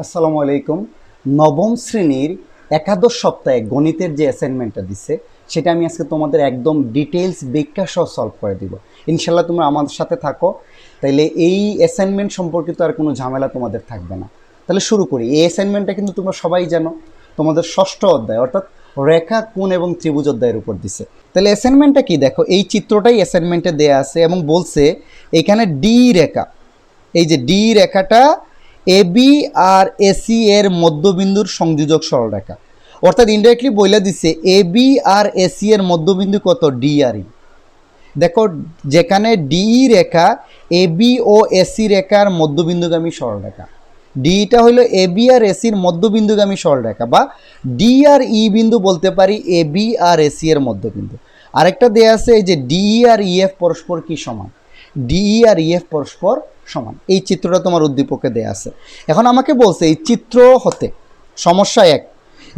আসসালামু আলাইকুম। নবম শ্রেণীর একাদশ সপ্তাহে গণিতের যে অ্যাসাইনমেন্টটা দিছে সেটা আমি আজকে তোমাদের একদম ডিটেলস ব্যাখ্যা সহ সলভ করে দিব। ইনশাল্লাহ তোমরা আমাদের সাথে থাকো, তাইলে এই অ্যাসাইনমেন্ট সম্পর্কিত আর কোনো ঝামেলা তোমাদের থাকবে না। তাহলে শুরু করি। এই অ্যাসাইনমেন্টটা কিন্তু তোমরা সবাই জানো, তোমাদের ষষ্ঠ অধ্যায় অর্থাৎ রেখা, কোণ এবং ত্রিভুজ অধ্যায়ের উপর দিছে। তাহলে অ্যাসাইনমেন্টটা কি, দেখো এই চিত্রটাই অ্যাসাইনমেন্টে দেয়া আছে এবং বলছে এখানে ডি রেখা, এই যে ডি রেখাটা এবি আর এসি এর মধ্যবিন্দুর সংযোজক সরলরেখা। অর্থাৎ ইনডাইরেক্টলি বলে দিচ্ছে এবি আর এসি এর মধ্যবিন্দু কত, ডি আর ই। দেখো যেখানে ডি রেখা এবি ও এসি রেখার মধ্যবিন্দুগামী সরলরেখা, ডিটা হলো এবি আর এসির মধ্যবিন্দুগামী সরলরেখা, বা ডি আর ই বিন্দু বলতে পারি এবি আর এসি এর মধ্যবিন্দু। আরেকটা দেয়া আছে এই যে ডি আর ইএফ পরস্পর কি সমান, ডি আর ইএফ পরস্পর সমান। এই চিত্রটা তোমার উদ্দীপকে দেয়া আছে। এখন আমাকে বলছে এই চিত্র হতে সমস্যা এক,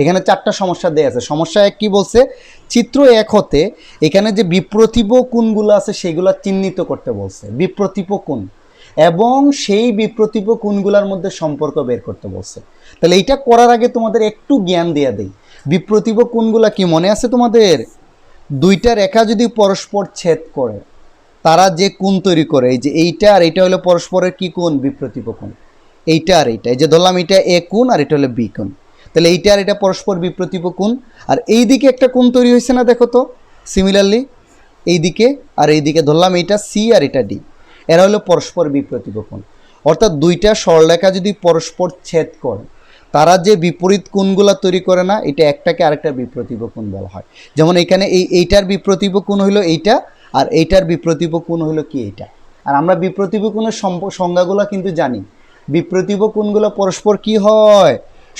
এখানে চারটা সমস্যা দেয়া আছে। সমস্যা এক কি বলছে, চিত্র এক হতে এখানে যে বিপ্রতিভ কোণগুলো আছে সেগুলো চিহ্নিত করতে বলছে, বিপ্রতিভ কোণ, এবং সেই বিপ্রতিভ কোণগুলোর মধ্যে সম্পর্ক বের করতে বলছে। তাহলে এইটা করার আগে তোমাদের একটু জ্ঞান দেয়া দেই। বিপ্রতিভ কোণগুলা কি মনে আছে তোমাদের? দুইটা রেখা যদি পরস্পর ছেদ করে তারা যে কোণ তৈরি করে, এই যে এইটা আর এইটা হলো পরস্পরের কি কোণ, বিপ্রতিভ কোণ। এইটা আর এইটা, এই যে ধরলাম এটা এ কোণ আর এটা হলো বি কোণ, তাহলে এইটা আর এটা পরস্পর বিপ্রতিভ কোণ। আর এই দিকে একটা কোণ তৈরি হয়েছে না, দেখো তো সিমিলারলি এই দিকে আর এই দিকে ধরলাম এইটা সি আর এটা ডি, এরা হলো পরস্পর বিপ্রতিভ কোণ। অর্থাৎ দুইটা সরলরেখা যদি পরস্পর ছেদ করে তারা যে বিপরীত কোণগুলো তৈরি করে না, এটা একটাকে আরেকটা বিপ্রতিভ কোণ বলা হয়। যেমন এখানে এইটার বিপ্রতিভ কোণ হলো এইটা, আর এইটার বিপ্রতিভ কোণ হলো কি এইটা। আর আমরা বিপ্রতিভ কোণের সংজ্ঞাগুলো কিন্তু জানি। বিপ্রতিভ কোণগুলো পরস্পর কি হয়,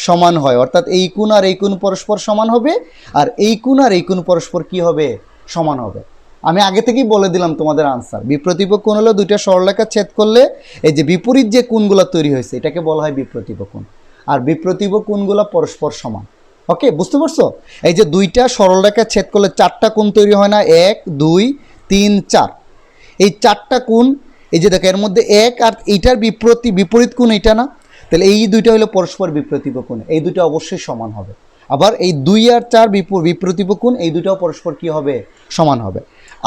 সমান হয়। অর্থাৎ এই কোণ আর এই কোণ পরস্পর সমান হবে, আর এই কোণ আর এই কোণ পরস্পর কি হবে, সমান হবে। আমি আগে থেকেই বলে দিলাম তোমাদের আনসার। বিপ্রতিভ কোণ হলো দুইটা সরলরেখা ছেদ করলে এই যে বিপরীত যে কোণগুলো তৈরি হয়েছে এটাকে বলা হয় বিপ্রতিভ কোণ, আর বিপ্রতিভ কোণগুলো পরস্পর সমান। ওকে, বুঝতে পারছো? এই যে দুইটা সরলরেখা ছেদ করলে চারটা কোণ তৈরি হয় না, 1 2 3 4, এই চারটা কোণ, এই যে দেখো এর মধ্যে এক আর এইটার বিপরীত কোণ এইটা না, তাহলে এই দুইটা হলো পরস্পর বিপ্রতিভ কোণ, এই দুটো অবশ্যই সমান হবে। আবার এই 2 আর 4 বিপ্রতিভ কোণ, এই দুটাও পরস্পর কি হবে, সমান হবে।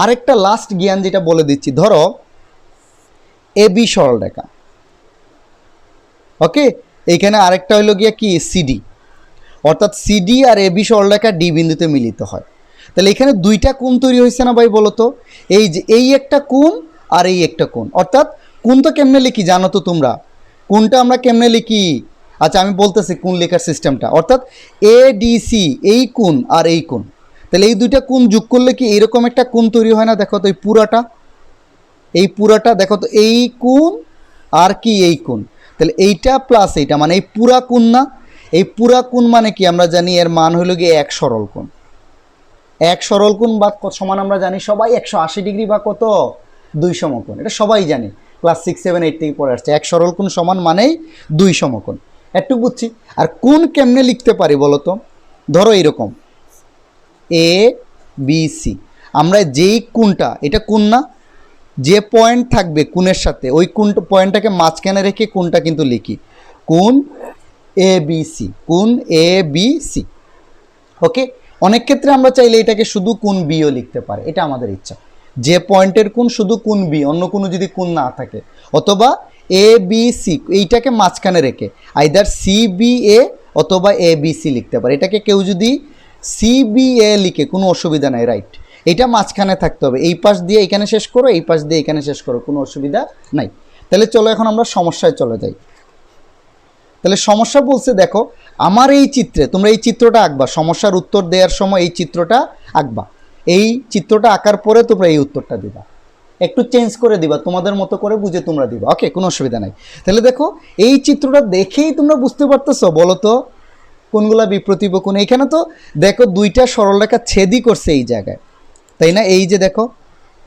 আরেকটা লাস্ট জ্ঞান যেটা বলে দিচ্ছি, ধরো এবি সরলরেখা, ওকে, এইখানে আরেকটা হলো গিয়া কি, সিডি, অর্থাৎ সিডি আর এবি সরলরেখা ডি বিন্দুতে মিলিত হয়। তাহলে এখানে দুইটা কোণ তৈরি হয়েছে না ভাই, বলো তো? এই যে এই একটা কোণ আর এই একটা কোণ। অর্থাৎ কোণ তো কেমনে লিখি জানো তো তোমরা? কোণটা আমরা কেমনে লিখি? আচ্ছা আমি বলতেছি কোণ লেখার সিস্টেমটা। অর্থাৎ এ ডি সি, এই কোণ আর এই কোণ, তাহলে এই দুইটা কোণ যোগ করলে কি এইরকম একটা কোণ তৈরি হয় না? দেখো তো এই পুরাটা দেখো তো, এই কোণ আর কি এই কোণ, তাহলে এইটা প্লাস এইটা মানে এই পুরা কোণ না? এই পুরা কোণ মানে কি আমরা জানি এর মান হলো গিয়ে এক সরল কোণ। এক সরল কোণ বা সমান আমরা জানি সবাই 180 ডিগ্রি বা কত, 2 সমকোণ। এটা সবাই জানি, ক্লাস 6 7 8 থেকে পড়ে আসছে। এক সরল কোণ সমান মানেই 2 সমকোণ, একটু বুঝছি। আর কোণ কেমনে লিখতে পারি বলো তো? ধরো এইরকম এ বি সি, আমরা যেই কোণটা, এটা কোণ না, যে পয়েন্ট থাকবে কোণের সাথে ওই কোণ পয়েন্টটাকে মাঝখানে রেখে কোণটা কিন্তু লিখি, কোণ এ বি সি, কোণ এ বি সি। ওকে, অনেক ক্ষেত্রে আমরা চাইলে এটাকে শুধু কোণ বিও লিখতে পারি, এটা আমাদের ইচ্ছা। যে পয়েন্টের কোণ শুধু কোণ বি, অন্য কোনো যদি কোণ না থাকে, অথবা এ বি সি এইটাকে মাঝখানে রেখে আইদার সি বি এ অথবা এ বি সি লিখতে পারে। এটাকে কেউ যদি সি বি এ লিখে কোনো অসুবিধা নাই, রাইট। এটা মাঝখানে থাকতে হবে, এই পাশ দিয়ে এখানে শেষ করো, এই পাশ দিয়ে এখানে শেষ করো, কোনো অসুবিধা নাই। তাহলে চলো এখন আমরা সমস্যায় চলে যাই। তাহলে সমস্যা বলছে, দেখো আমার এই চিত্রে তোমরা এই চিত্রটা আঁকবা, সমস্যার উত্তর দেওয়ার সময় এই চিত্রটা আঁকবা। এই চিত্রটা আঁকার পরে তোমরা এই উত্তরটা দিবা, একটু চেঞ্জ করে দিবা, তোমাদের মতো করে বুঝে তোমরা দিবা। ওকে, কোনো অসুবিধা নাই। তাহলে দেখো এই চিত্রটা দেখেই তোমরা বুঝতে পারতেছো, বলো তো কোনগুলা বিপ্রতিভ কোণ? এখানে তো দেখো দুইটা সরলরেখা ছেদই করছে এই জায়গায়, তাই না? এই যে দেখো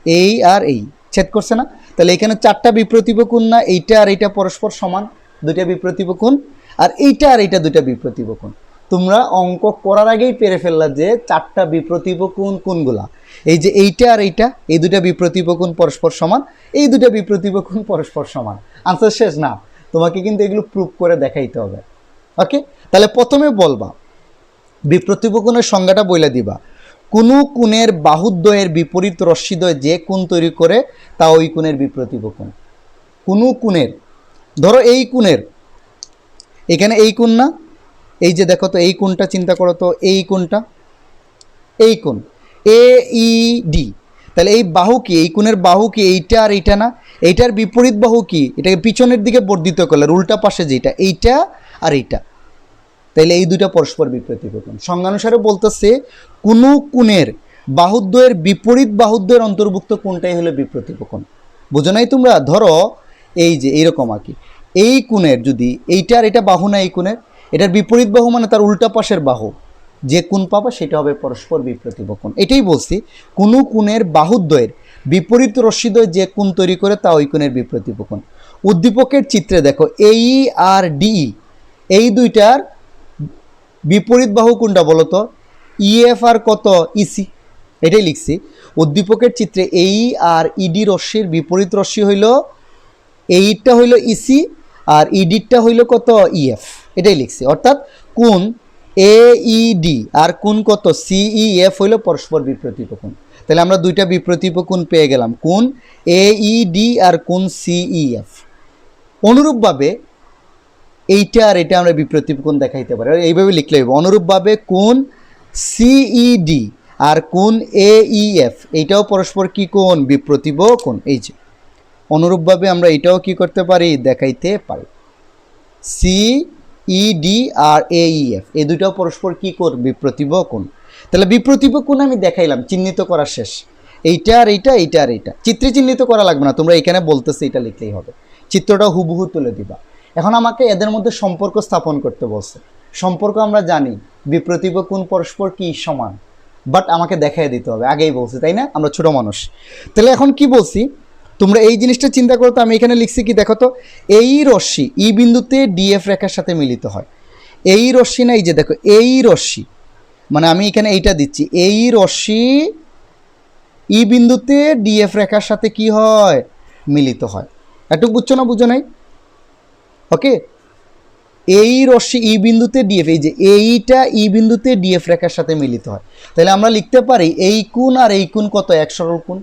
এই আর এই ছেদ করছে না? তাহলে এখানে চারটা বিপ্রতিভ কোণ না? এইটা আর এইটা পরস্পর সমান, দুইটা বিপ্রতিভ কোণ। আর এইটা আর এইটা দুইটা বিপ্রতিভ কোণ। তোমরা অঙ্ক করার আগেই পেরে ফেললা যে চারটা বিপ্রতিভ কোণ কোনগুলা। এই যে এইটা আর এইটা, এই দুটা বিপ্রতিভ কোণ পরস্পর সমান, এই দুটা বিপ্রতিভ কোণ পরস্পর সমান। আনসার শেষ না, তোমাকে কিন্তু এগুলো প্রুফ করে দেখাইতে হবে। ওকে, তাহলে প্রথমে বলবা বিপ্রতীপ কোণের সংজ্ঞাটা বইলা দিবা। কোনো কোণের বাহুদ্বয়ের বিপরীত রশ্মিদ্বয় যে কোণ তৈরি করে তা ওই কোণের বিপ্রতীপ কোণ। কোনো কোণের, ধরো এই কোণের, এখানে এই কোণ না, এই যে দেখো তো এই কোণটা চিন্তা করো তো, এই কোণটা, এই কোণ এ ই ডি, তাহলে এই বাহু কি, এই কোণের বাহু কি এইটা আর এইটা না, এইটার বিপরীত বাহু কি, এটাকে পিছনের দিকে বর্ধিত করলে উল্টা পাশে যেটা, এইটা আর এইটা, তাইলে এই দুইটা পরস্পর বিপরীত কোণ। সংজ্ঞানুসারে বলতেছে কোনো কোণের বাহুদ্বয়ের বিপরীত বাহুদ্বয়ের অন্তর্ভুক্ত কোণটাই হলো বিপ্রতীপ কোণ। বুঝো নাই তোমরা? ধরো এই যে এইরকম আর কি, এই কোণের যদি এইটার এটা বাহু না, এই কোণের এটার বিপরীত বাহু মানে তার উল্টা পাশের বাহু, যে কোণ পাবা সেটা হবে পরস্পর বিপ্রতীপ কোণ। এটাই বলছি, কোনো কোণের বাহুদ্বয়ের বিপরীত রশ্মিদ্বয় যে কোণ তৈরি করে তা ওই কোণের বিপ্রতীপ কোণ। উদ্দীপকের চিত্রে দেখো এই আর ডি, এই দুইটার বিপরীত বাহু কোনটা বলো তো? ইএফ আর কত? ইসি, এটাই লিখছি। উদ্দীপকের চিত্রে এই আর ইডি রশ্মির বিপরীত রশ্মি হইল, এইটা হইল ইসি আর ইডিটা হইল কত? ইএফ, এটাই লিখছি। অর্থাৎ কোণ এ ইডি আর কোণ কত? সিইএফ হইল পরস্পর বিপ্রতীপ কোণ। তাহলে আমরা দুইটা বিপ্রতীপ কোণ পেয়ে গেলাম, কোণ এ ইডি আর কোণ সিইএফ। অনুরূপভাবে এইটা আর এটা আমরা বিপ্রতীপ কোণ দেখাইতে পারি, এইভাবে লিখলে হইব। অনুরূপভাবে কোণ সিইডি আর কোণ এইএফ এইটাও পরস্পর কি কোণ? বিপ্রতীপ কোণ। এই যে অনুরূপভাবে আমরা এটাও কি করতে পারি? দেখাইতে পারি। সিইডি আর এইএফ এই দুইটাও পরস্পর কি কোণ? বিপ্রতীপ কোণ। তাহলে বিপ্রতীপ কোণ আমি দেখাইলাম, চিহ্নিত করা শেষ। এইটা আর এইটা, এইটা আর এইটা, চিত্রে চিহ্নিত করা লাগবে না, তোমরা এখানে বলতেছে এটা লিখলেই হবে, চিত্রটা হুবহু তুলে দিবা। এখন আমাকে এদের মধ্যে সম্পর্ক স্থাপন করতে বলছে। সম্পর্ক আমরা জানি, বিপ্রতীপ কোণ পরস্পর কি? সমান, বাট আমাকে দেখাই দিতে হবে, আগেই বলছি তাই না, আমরা ছোট মানুষ। তাহলে এখন কি বলছি তোমরা এই জিনিসটা চিন্তা করো তো। আমি এখানে লিখছি কি দেখো তো, এই রশ্মি ই বিন্দুতে ডিএফ রেখার সাথে মিলিত হয়। এই রশ্মি না, এই যে দেখো এই রশ্মি, মানে আমি এখানে এইটা দিচ্ছি, এই রশ্মি ই বিন্দুতে ডিএফ রেখার সাথে কি হয়? মিলিত হয়। একটু বুঝছো না? বুঝো নাই? ওকে, এই রশ্মি ই বিন্দুতে ডিএফ, এই যে এইটা ই বিন্দুতে ডিএফ রেখার সাথে মিলিত হয়। তাহলে আমরা লিখতে পারি এই কোণ আর এই কোণ কত? এক সরল কোণ,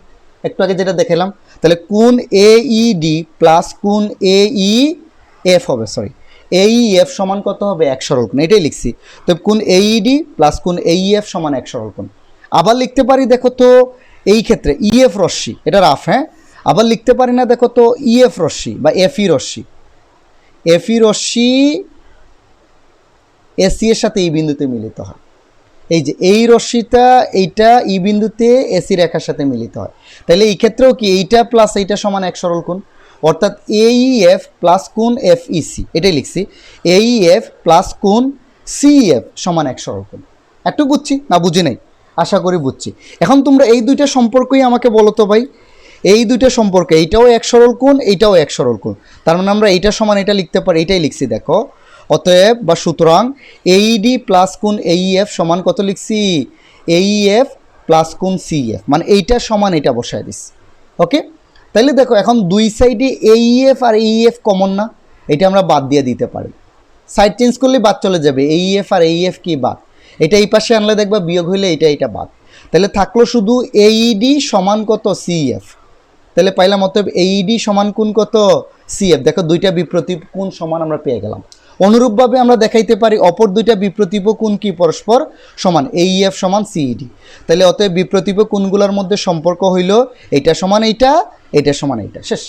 একটু আগে যেটা দেখালাম। তাহলে কোণ এইডি প্লাস কোণ এইএফ হবে, সরি এইএফ সমান কত হবে? এক সরল কোণ, এটাই লিখছি। তো কোণ এইডি প্লাস কোণ এইএফ সমান এক সরল কোণ। আবার লিখতে পারি দেখো তো, এই ক্ষেত্রে ইএফ রশ্মি, এটা রাফ, হ্যাঁ, আবার লিখতে পারি না দেখো তো, ইএফ রশ্মি বা এফই রশ্মি, এফই রশ্মি এসি এর সাথে এই বিন্দুতে মিলিত হয়। এই যে এই রশ্মিটা এইটা ই বিন্দুতে এসি রেখার সাথে মিলিত হয়। তাহলে এই ক্ষেত্রেও কি এইটা প্লাস এইটা সমান এক সরল কোণ, অর্থাৎ এইএফ প্লাস কোণ এফইসি, এটাই লিখছি, এইএফ প্লাস কোণ সিএফ সমান এক সরল কোণ। একটু বুঝছি না? বুঝি নাই? আশা করি বুঝছি। এখন তোমরা এই দুইটা সম্পর্কই আমাকে বলো তো ভাই, এই দুইটা সম্পর্ক, এইটাও এক সরল কোণ, এইটাও এক সরল কোণ, তার মানে আমরা এইটা সমান এটা লিখতে পারি, এটাই লিখছি দেখো। অতএব বা সুতরাং এইডি প্লাস কোণ এইএফ সমান কত লিখছি? এইএফ প্লাস কোণ সিএফ, মানে এইটা সমান এটা বসায় দিস। ওকে, তাহলে দেখো এখন দুই সাইডে এইএফ আর এইএফ কমন না, এটা আমরা বাদ দিয়ে দিতে পারি, সাইড চেঞ্জ করলে বাদ চলে যাবে, এইএফ আর এইএফ কি বাদ, এটা এই পাশে আনলে দেখবা বিয়োগ হইলে এটা বাদ, তাহলে থাকলো শুধু এইডি সমান কত? সিএফ। তাহলে পাইলাম অতএব এইডি সমান কোণ কত? সিএফ। দেখো দুইটা বিপ্রতীপ কোণ সমান আমরা পেয়ে গেলাম। অনুরূপভাবে আমরা দেখাইতে পারি অপর দুইটা বিপ্রতীপ কোণ কি পরস্পর সমান, এইএফ সমান সিইডি। তাহলে অতএব বিপ্রতীপ কোণগুলোর মধ্যে সম্পর্ক হইল এইটা সমান এইটা, এটা সমান এইটা, শেষ।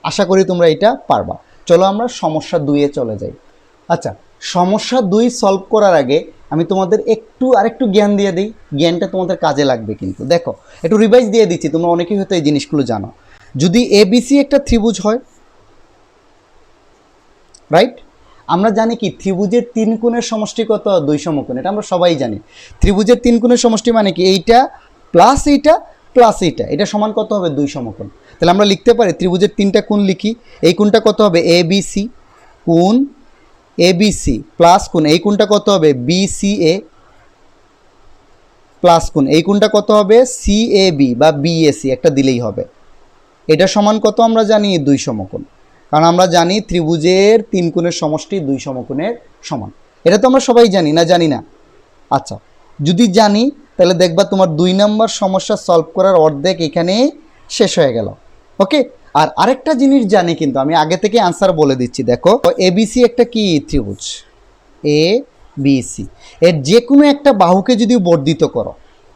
আশা করি তোমরা এটা পারবা। চলো আমরা সমস্যা 2-এ চলে যাই। আচ্ছা, সমস্যা 2 সলভ করার আগে আমি তোমাদের আরেকটু জ্ঞান দিয়ে দিই, জ্ঞানটা তোমাদের কাজে লাগবে কিন্তু। দেখো একটু রিভাইজ দিয়ে দিচ্ছি, তোমরা অনেকেই হয়তো এই জিনিসগুলো জানো। যদি এবিসি একটা ত্রিভুজ হয়, রাইট, আমরা জানি কি ত্রিভুজের 3 কোণের সমষ্টি কত? 2 সমকোণ, এটা আমরা সবাই জানি। ত্রিভুজের 3 কোণের সমষ্টি মানে কি? এইটা প্লাস এইটা প্লাস এইটা, এটা সমান কত হবে? 2 সমকোণ। তাহলে আমরা লিখতে পারি ত্রিভুজের 3টা কোণ লিখি, এই কোণটা কত হবে? এবিসি, কোণ এবিসি প্লাস কোণ এই কোণটা কত হবে? বিসিএ প্লাস কোণ এই কোণটা কত হবে? সিএবি বা বিএসি, একটা দিলেই হবে। এটা সমান কত আমরা জানি? 2 সমকোণ। কারণ আমরা জানি ত্রিভুজের 3 কোণের সমষ্টি 2 সমকোণের সমান। এটা তো আমরা সবাই জানি না, জানি না? আচ্ছা, যদি জানি তাহলে দেখবা তোমার 2 নম্বর সমস্যা সলভ করার অর্ধেক এখানে শেষ হয়ে গেল। ওকে, আর আরেকটা জিনিস জানি, কিন্তু আমি আগে থেকে আনসার বলে দিচ্ছি। দেখো, এবিসি একটা কি ত্রিভুজ, এ বি সি, এর যে কোনো একটা বাহুকে যদি বর্ধিত করো,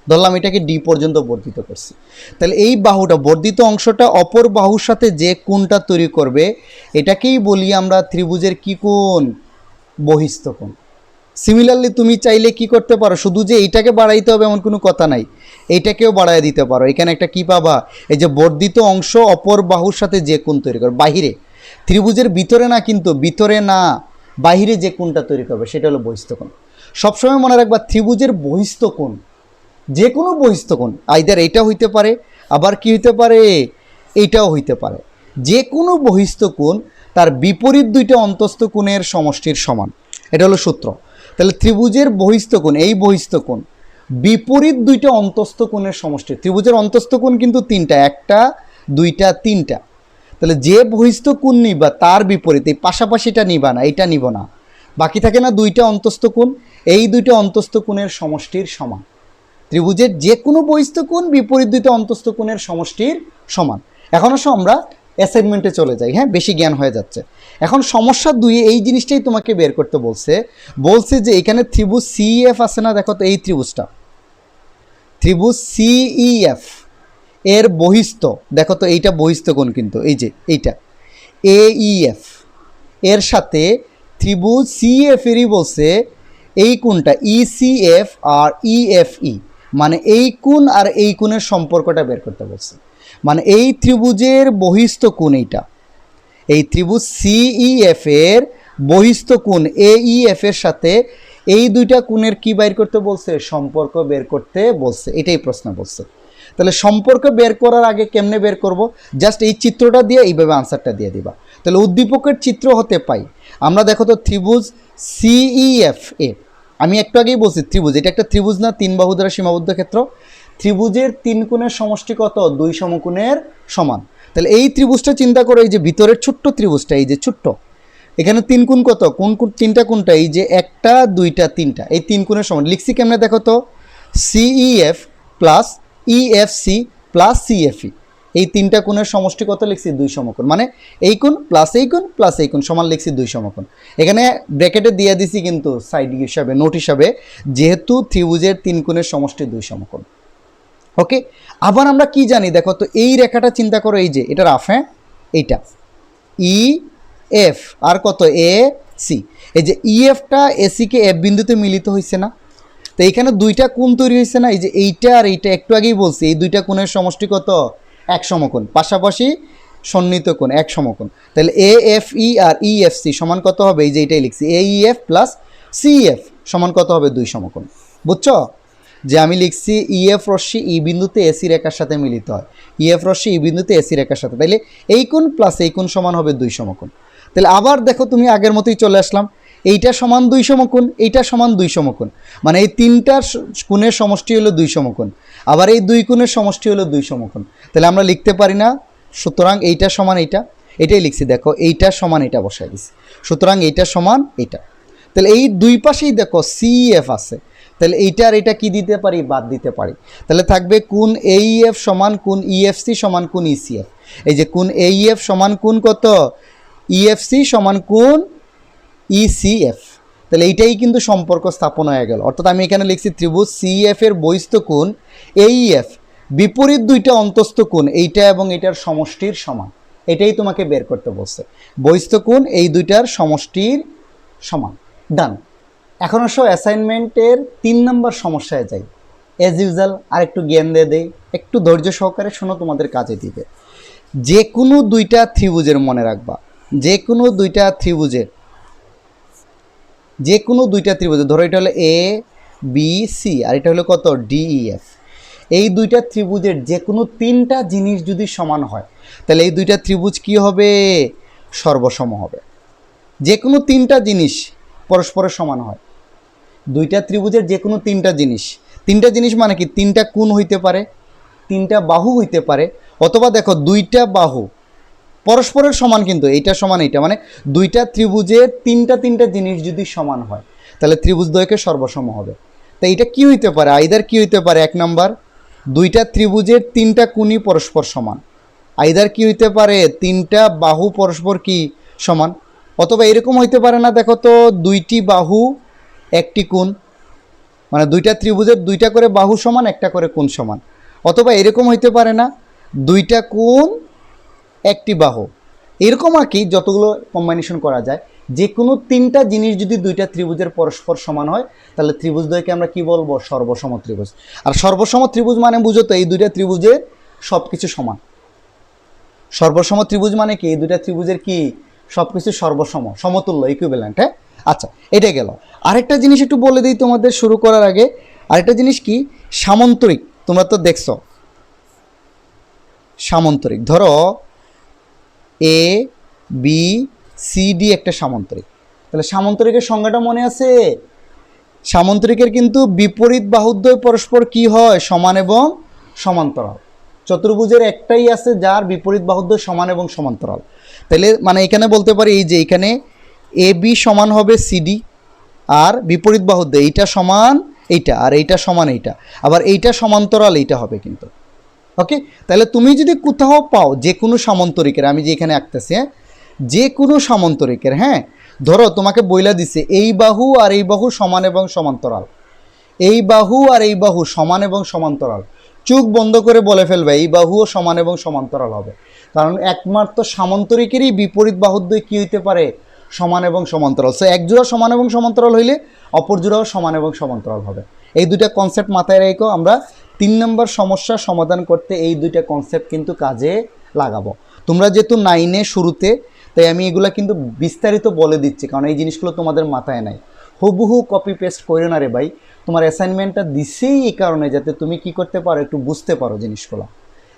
ধরলাম এটাকে ডি পর্যন্ত বর্ধিত করছি, তাহলে এই বাহুটা, বর্ধিত অংশটা অপর বাহুর সাথে যে কোণটা তৈরি করবে এটাকেই বলি আমরা ত্রিভুজের কি কোণ? বহিস্থ কোণ। সিমিলারলি তুমি চাইলে কি করতে পারো, শুধু যে এইটাকে বাড়াইতে হবে এমন কোনো কথা নাই, এইটাকেও বাড়াই দিতে পারো। এখানে একটা কি পাবা, এই যে বর্ধিত অংশ অপর বাহুর সাথে যে কোণ তৈরি করবে, বাহিরে, ত্রিভুজের ভিতরে না, কিন্তু ভিতরে না, বাহিরে যে কোণটা তৈরি করবে সেটা হলো বহিস্থ কোণ। সবসময় মনে রাখবা ত্রিভুজের বহিস্থ কোণ, যে কোনো বহিস্থ কোণ, আইদার এইটা হইতে পারে, আবার কি হইতে পারে, এইটাও হইতে পারে। যে কোনো বহিস্থ কোণ তার বিপরীত দুইটা অন্তস্থ কোণের সমষ্টির সমান, এটা হলো সূত্র। তাহলে ত্রিভুজের বহিস্থ কোণ, এই বহিস্থ কোণ বিপরীত দুইটা অন্তস্থ কোণের সমষ্টি। ত্রিভুজের অন্তস্থ কোণ কিন্তু 3টা, 1টা 2টা 3টা। তাহলে যে বহিস্থ কোণ নিবা তার বিপরীত, এই পাশাপাশিটা নিবা না, এইটা নিব না, বাকি থাকে না 2টা অন্তস্থ কোণ, এই 2টা অন্তস্থ কোণের সমষ্টির সমান। ত্রিভুজের যে কোনো বহিস্থ কোণ বিপরীত দুইটা অন্তস্থ কোণের সমষ্টির সমান। এখন আসো আমরা অ্যাসাইনমেন্টে চলে যাই। হ্যাঁ, বেশি জ্ঞান হয়ে যাচ্ছে। এখন সমস্যা 2 এই জিনিসটাই তোমাকে বের করতে বলছে যে এখানে ত্রিভুজ সিএফ আছে না, দেখো তো এই ত্রিভুজটা, ত্রিভুজ সিইএফ এর বহিস্থ, দেখো তো এইটা বহিস্থ কোণ, কিন্তু এই যে এইটা এইএফ এর সাথে ত্রিভুজ সিএফ এরই বলছে এই কোণটা ইসিএফ আর ইএফই, মানে এই কোণ আর এই কোণের সম্পর্কটা বের করতে বলছে। মানে এই ত্রিভুজের বহিস্থ কোণ এইটা, এই ত্রিভুজ সিইএফ এর বহিস্থ কোণ এইএফ এর সাথে এই দুইটা কোণের কি বের করতে বলছে? সম্পর্ক বের করতে বলছে, এটাই প্রশ্ন বলছে। তাহলে সম্পর্ক বের করার আগে কেমনে বের করব? জাস্ট এই চিত্রটা দিয়ে এইভাবে আনসারটা দিয়ে দিবা। তাহলে উদ্দীপকের চিত্র হতে পাই আমরা, দেখো তো ত্রিভুজ সিইএফ এ, আমি একটু আগেই বলছি ত্রিভুজ, এটা একটা ত্রিভুজ না, 3 বাহু দ্বারা সীমাবদ্ধ ক্ষেত্র। ত্রিভুজের 3 কোণের সমষ্টি কত? 2 সমকোণের সমান। তাহলে এই ত্রিভুজটা চিন্তা করো, এই যে ভিতরের ছোট্ট ত্রিভুজটা, এই যে ছোট্ট, এখানে 3 কোণ কত? কোন 3টা কোণটা? এই যে 1টা 2টা 3টা, এই 3 কোণের সমান। লিখছি কেমনে দেখো তো, সিইএফ প্লাস ইএফসি প্লাস সিএফই, এই 3টা কোণের সমষ্টি কত লিখছি? 2 সমকোণ। মানে এই কোণ প্লাস এই কোণ প্লাস এই কোণ সমান লিখছি 2 সমকোণ। এখানে ব্র্যাকেটে দিয়ে দিছি কিন্তু সাইড হিসাবে, নোট হিসাবে, যেহেতু ত্রিভুজের 3 কোণের সমষ্টি 2 সমকোণ। ওকে, আবার আমরা কি জানি দেখো তো, এই রেখাটা চিন্তা করো, এই যে এটা রাফ, হ্যাঁ, এইটা ই এফ আর কত এ সি, এই যে ইএফটা এসিকে এফ বিন্দুতে মিলিত হয়েছে না, তো এইখানে 2টা কোণ তৈরি হয়েছে না, এই যে এইটা আর এইটা, একটু আগেই বলছি এই 2টা কোণের সমষ্টি কত? 1 সমকোণ, পাশাপাশি সন্নিহিত কোণ 1 সমকোণ। তাহলে এ এফ ই আর ই এফ সি সমান কত হবে? এই যে এইটাই লিখছি, A E F plus C F সমান কত হবে? 2 সমকোণ। বুঝছো যে আমি লিখছি ইএফ রশ্মি ই বিন্দুতে এসি রেখার সাথে মিলিত হয়, ইএফ রশ্মি ই বিন্দুতে এসি রেখার সাথে, তাইলে এই কোণ প্লাস এই কোণ সমান হবে 2 সমকোণ। তাহলে আবার দেখো তুমি আগের মতোই চলে আসলাম, এইটা সমান 2 সমকোণ, এইটা সমান 2 সমকোণ, মানে এই 3টার কোণের সমষ্টি হলো 2 সমকোণ, আবার এই 2 কোণের সমষ্টি হলো 2 সমকোণ। তাহলে আমরা লিখতে পারি না, সুতরাং এইটা সমান এইটা, এটাই লিখছি, দেখো এইটা সমান এটা বসাই দিছি, সুতরাং এইটা সমান এইটা। তাহলে এই দুই পাশেই দেখো সিএফ আছে, তাহলে এইটা আর এটা কি দিতে পারি? বাদ দিতে পারি। তাহলে থাকবে কোণ এইএফ সমান কোণ ইএফসি সমান কোণ ইসিএফ, এই যে কোণ এইএফ সমান কোণ কত? ইএফসি সমান কোণ ইসিএফ। তাহলে এইটাই কিন্তু সম্পর্ক স্থাপন হয়ে গেল। অর্থাৎ আমি এখানে লিখছি ত্রিভুজ সিএফ এর বহিস্থ কোণ এইএফ বিপরীত 2টা অন্তস্থ কোণ, এইটা এবং এটার সমষ্টির সমান, এটাই তোমাকে বের করতে বলছে। বহিস্থ কোণ এই 2টার সমষ্টির সমান। ডান। এখন আসো অ্যাসাইনমেন্টের 3 নম্বর সমস্যায় যাই। অ্যাজ ইউজুয়াল আর একটু জ্ঞান দিয়ে দেই, একটু ধৈর্য সহকারে শোনো, তোমাদের কাজে দিবে। যে কোনো 2টা ত্রিভুজের, মনে রাখবা, যে কোনো 2টা ত্রিভুজের, যে কোনো 2টা ত্রিভুজের, ধরো এটা হলো এ বি সি আর এটা হলো কত? ডিইএফ। এই 2টা ত্রিভুজের যে কোনো 3টা জিনিস যদি সমান হয় তাহলে এই 2টা ত্রিভুজ কি হবে? সর্বসম হবে। যে কোনো 3টা জিনিস পরস্পরের সমান হয়, 2টা ত্রিভুজের যে কোনো 3টা জিনিস, 3টা জিনিস মানে কি? 3টা কোণ হইতে পারে, 3টা বাহু হইতে পারে, অথবা দেখো 2টা বাহু পরস্পরের সমান, কিন্তু এইটা সমান এইটা, মানে দুইটা ত্রিভুজের তিনটা জিনিস যদি সমান হয় তাহলে ত্রিভুজদ্বয়কে সর্বসম হবে। তো এইটা কি হইতে পারে? আইদার কি হইতে পারে, 1 নাম্বার দুইটা ত্রিভুজের তিনটা কোণই পরস্পর সমান, আইদার কি হইতে পারে তিনটা বাহু পরস্পর কি সমান, অথবা এরকম হইতে পারে না, দেখো তো দুইটি বাহু একটি কোণ, মানে দুইটা ত্রিভুজের দুইটা করে বাহু সমান, একটা করে কোণ সমান, অথবা এরকম হইতে পারে না দুইটা কোণ একটি বাহু, এরকম আর কি যতগুলো কম্বাইনেশন করা যায়। যে কোনো তিনটা জিনিস যদি দুইটা ত্রিভুজের পরস্পর সমান হয় তাহলে ত্রিভুজদ্বয়কে আমরা কি বলবো? সর্বসম ত্রিভুজ। আর সর্বসম ত্রিভুজ মানে বুঝো তো এই দুইটা ত্রিভুজের সব কিছু সমান। সর্বসম ত্রিভুজ মানে কি? এই দুইটা ত্রিভুজের কি সব কিছু সর্বসম, সমতুল্য, ইকুইভ্যালেন্ট। হ্যাঁ, আচ্ছা, এটা গেল। আরেকটা জিনিস একটু বলে দিই তোমাদের শুরু করার আগে, আরেকটা জিনিস কি, সামন্তরিক। তোমরা তো দেখছো সামন্তরিক, ধরো এ বি সি ডি একটা সামন্তরিক, তাহলে সামন্তরিকের সংজ্ঞাটা মনে আছে? সামন্তরিকের কিন্তু বিপরীত বাহুদ্বয় পরস্পর কি হয়? সমান এবং সমান্তরাল। চতুর্ভুজের একটাই আছে যার বিপরীত বাহুদ্বয় সমান এবং সমান্তরাল। তাহলে মানে এখানে বলতে পারি এই যে এখানে এ বি সমান হবে সিডি, আর বিপরীত বাহুদ্বয় এইটা সমান এইটা, আর এইটা সমান এইটা, আবার এইটা সমান্তরাল এইটা হবে কিন্তু। ওকে, তাহলে তুমি যদি কোথাও পাও যে কোনো সামন্তরিকের, আমি যে এখানে আঁকতেছি, হ্যাঁ, যে কোনো সামন্তরিকের, হ্যাঁ, ধরো তোমাকে বইলা দিছে এই বাহু আর এই বাহু সমান এবং সমান্তরাল, এই বাহু আর এই বাহু সমান এবং সমান্তরাল, চোখ বন্ধ করে বলে ফেলবে এই বাহুও সমান এবং সমান্তরাল হবে, কারণ একমাত্র সামন্তরিকেরই বিপরীত বাহুদ্বয় কী হইতে পারে? সমান এবং সমান্তরাল। সো এক জোড়া সমান এবং সমান্তরাল হইলে অপর জোড়াও সমান এবং সমান্তরাল হবে। এই দুইটা কনসেপ্ট মাথায় রেখো, আমরা 3 নম্বর সমস্যা সমাধান করতে এই দুইটা কনসেপ্ট কিন্তু কাজে লাগাবো। তোমরা যেহেতু 9-এ শুরুতে, তাই আমি এগুলা কিন্তু বিস্তারিত বলে দিচ্ছি, কারণ এই জিনিসগুলো তোমাদের মাথায় নাই। হুবহু কপি পেস্ট করে না রে ভাই, তোমার অ্যাসাইনমেন্টটা দিছেই এই কারণে যাতে তুমি কি করতে পারো, একটু বুঝতে পারো জিনিসগুলো।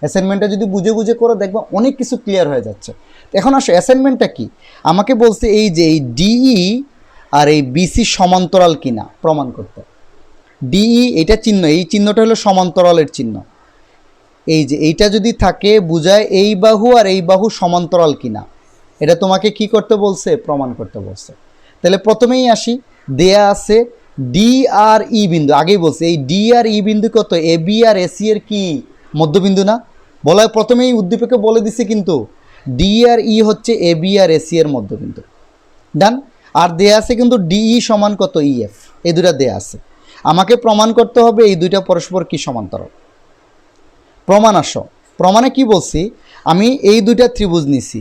অ্যাসাইনমেন্টটা যদি বুঝে বুঝে করো দেখবা অনেক কিছু ক্লিয়ার হয়ে যাচ্ছে। এখন আসো অ্যাসাইনমেন্টটা কি, আমাকে বলছে এই যে এই ডিই আর এই বিসি সমান্তরাল কিনা প্রমাণ করতে। ডিই এটা চিহ্ন, এই চিহ্নটা হলো সমান্তরালের চিহ্ন। এই যে এইটা যদি থাকে বুঝায় এই বাহু আর এই বাহু সমান্তরাল কিনা, এটা তোমাকে কি করতে বলছে? প্রমাণ করতে বলছে। তাহলে প্রথমেই আসি, দেয়া আছে ডি আর ই বিন্দু, আগেই বলছে এই ডি আর ই বিন্দু কত? এ বি আর এসি এর কি মধ্যবিন্দু না? বলা হয় প্রথমেই উদ্দীপকে বলে দিছে কিন্তু ডি আর ই হচ্ছে এ বি আর এসি এর মধ্যবিন্দু। ডান। আর দেয়া আছে কিন্তু ডিই সমান কত? ইএফ। এই দুটা দেয়া আছে, আমাকে প্রমাণ করতে হবে এই দুইটা পরস্পর কি সমান্তরাল। প্রমাণ আসো, প্রমাণে কি বলছি, আমি এই দুইটা ত্রিভুজ নিছি,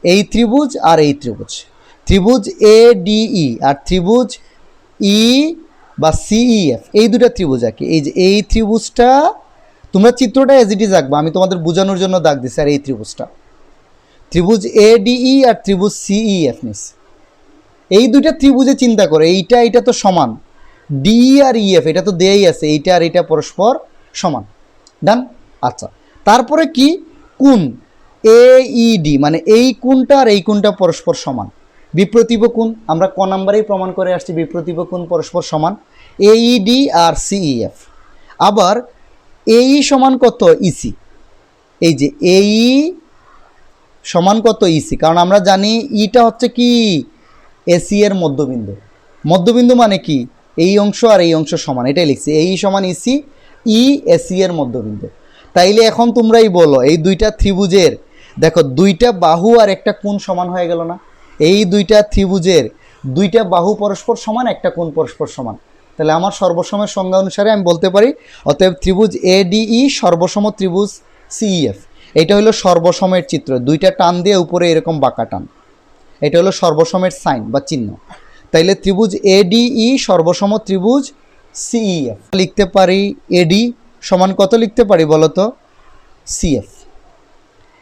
এই ত্রিভুজ আর এই ত্রিভুজ, ত্রিভুজ এ ডিই আর ত্রিভুজ ই বা সিইএফ, এই দুটা ত্রিভুজ আঁকি। এই যে এই ত্রিভুজটা, তোমরা চিত্রটা এজ ইট ইজ আঁকবা, আমি তোমাদের বোঝানোর জন্য দাগ দিছি। আর এই ত্রিভুজটা ত্রিভুজ এ ডিই আর ত্রিভুজ সিইএফ নিছি। এই দুইটা ত্রিভুজে চিন্তা করে এইটা এইটা তো সমান, ডি আর ইএফ এটা তো দেয়াই আছে, এইটা আর এইটা পরস্পর সমান। ডান। আচ্ছা, তারপরে কি? কোণ এইডি, মানে এই কোণটা আর এই কোণটা পরস্পর সমান, বিপ্রতীপ কোণ। আমরা ক নাম্বারেই প্রমাণ করে আসছি বিপ্রতীপ কোণ পরস্পর সমান, এইডি আর সিইএফ। আবার এই সমান কত? ইসি। এই যে এই সমান কত? ইসি, কারণ আমরা জানি ইটা হচ্ছে কি? এসি এর মধ্যবিন্দু। মধ্যবিন্দু মানে কি? এই অংশ আর এই অংশ সমান, এটাই লিখছি, এই সমান ইসি, ই এসি এর মধ্যবিন্দু। তাইলে এখন তোমরাই বলো এই দুইটা ত্রিভুজের, দেখো দুইটা বাহু আর একটা কোণ সমান হয়ে গেল না? এই দুইটা ত্রিভুজের দুইটা বাহু পরস্পর সমান, একটা কোণ পরস্পর সমান। তাহলে আমার সর্বসমের সংজ্ঞা অনুসারে আমি বলতে পারি অতএব ত্রিভুজ এডিই সর্বসম ত্রিভুজ সিইএফ। এটা হলো সর্বসমের চিত্র, দুইটা টান দিয়ে উপরে এরকম বাঁকা টান, এটা হলো সর্বসমের সাইন বা চিহ্ন। তাইলে ত্রিভুজ এডিই সর্বসম ত্রিভুজ সিইএফ। লিখতে পারি এডি সমান কত লিখতে পারি বলো তো? সিএফ।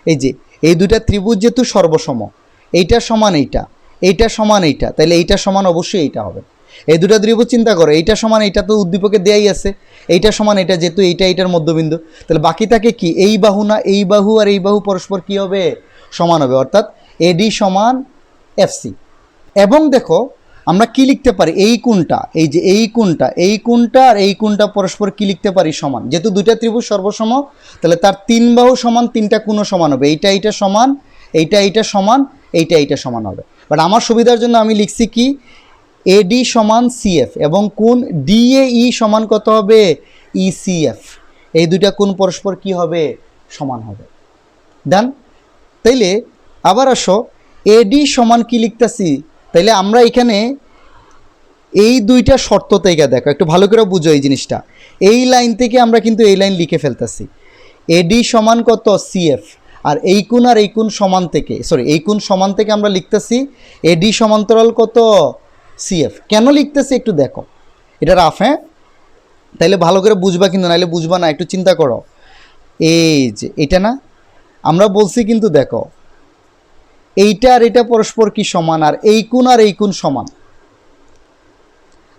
এই যে এই দুইটা ত্রিভুজ যেহেতু সর্বসম, এইটা সমান এইটা, এইটা সমান এইটা, তাহলে এইটা সমান অবশ্যই এইটা হবে। এই দুটা ত্রিভুজ চিন্তা করো, এইটা সমান এইটা তো উদ্দীপকে দেয়াই আছে, এইটা সমান এটা, যেহেতু এইটা এইটার মধ্যবিন্দু, তাহলে বাকি থাকে কি? এই বাহু না? এই বাহু আর এই বাহু পরস্পর কি হবে? সমান হবে, অর্থাৎ এডি সমান এফসি। এবং দেখো আমরা কি লিখতে পারি? এই কোণটা, এই যে এই কোণটা, এই কোণটা আর এই কোণটা পরস্পর কি লিখতে পারি? সমান। যেহেতু দুইটা ত্রিভুজ সর্বসম, তাহলে তার তিন বাহু সমান, তিনটা কোণও সমান হবে, এইটা এইটা সমান, এইটা সমান, এইটা সমান হবে। বাট আমার সুবিধার জন্য আমি লিখছি কি এডি সমান সিএফ এবং কোণ ডিএই সমান কত হবে ইসিএফ। এই দুইটা কোণ পরস্পর কি হবে সমান হবে। ডান। তাইলে আবার আসো এডি সমান কি লিখতেছি, তাইলে আমরা এখানে এই দুইটা শর্ত থেকে দেখো একটু ভালো করে বুঝো এই জিনিসটা। এই লাইন থেকে আমরা কিন্তু এই লাইন লিখে ফেলতেছি এডি সমান কত সিএফ, আর এই কোণ সমান থেকে এই কোণ সমান থেকে আমরা লিখতেছি এডি সমান্তরাল কত সিএফ। কেন লিখতেছি একটু দেখো, এটা রাফ, হ্যাঁ, তাইলে ভালো করে বুঝবা, কিন্তু নাইলে বুঝবা না, একটু চিন্তা করো। এই যে এটা না আমরা বলছি কিন্তু দেখো এইটা আর এটা পরস্পর কি সমান, আর এই কোণ সমান।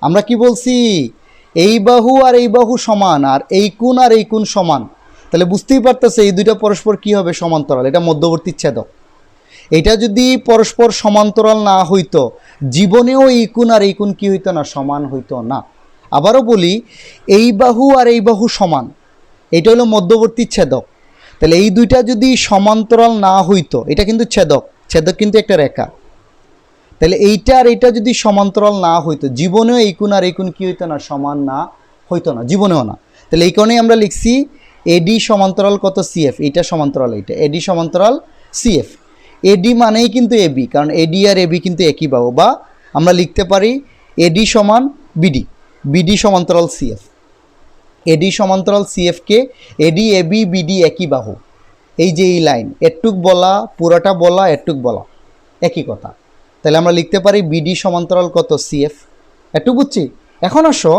আমরা কি বলছি এই বাহু আর এই বাহু সমান, আর এই কোণ সমান। তাহলে বুঝতেই পারতেছে এই দুইটা পরস্পর কি হবে সমান্তরাল, এটা মধ্যবর্তী ছেদক। এটা যদি পরস্পর সমান্তরাল না হইতো জীবনেও এই কোণ কি হইতো না সমান হইতো না। আবারও বলি এই বাহু আর এই বাহু সমান, এটা হলো মধ্যবর্তী ছেদক। তাহলে এই দুইটা যদি সমান্তরাল না হইতো, এটা কিন্তু ছেদক কিন্তু একটা রেখা, তাহলে এইটা আর এটা যদি সমান্তরাল না হইতো জীবনেও এই কোণ কি হইতো না সমান না হইতো না, জীবনেও না। তাহলে এই কারণেই আমরা লিখছি এডি সমান্তরাল কত সিএফ, এইটা সমান্তরাল এইটা, এডি সমান্তরাল সিএফ। এডি মানেই কিন্তু এবি, কারণ এডি আর এবি কিন্তু একই বাহু, বা আমরা লিখতে পারি এডি সমান বিডি, বিডি সমান্তরাল সিএফ। এডি সমান্তরাল সিএফকে এডি এবি বিডি একই বাহু। এই যে এই লাইন এটুক বলা পুরাটা বলা এটুক বলা একই কথা। তাহলে আমরা লিখতে পারি বিডি সমান্তরাল কত সিএফ। একটু বুঝছি। এখন আসো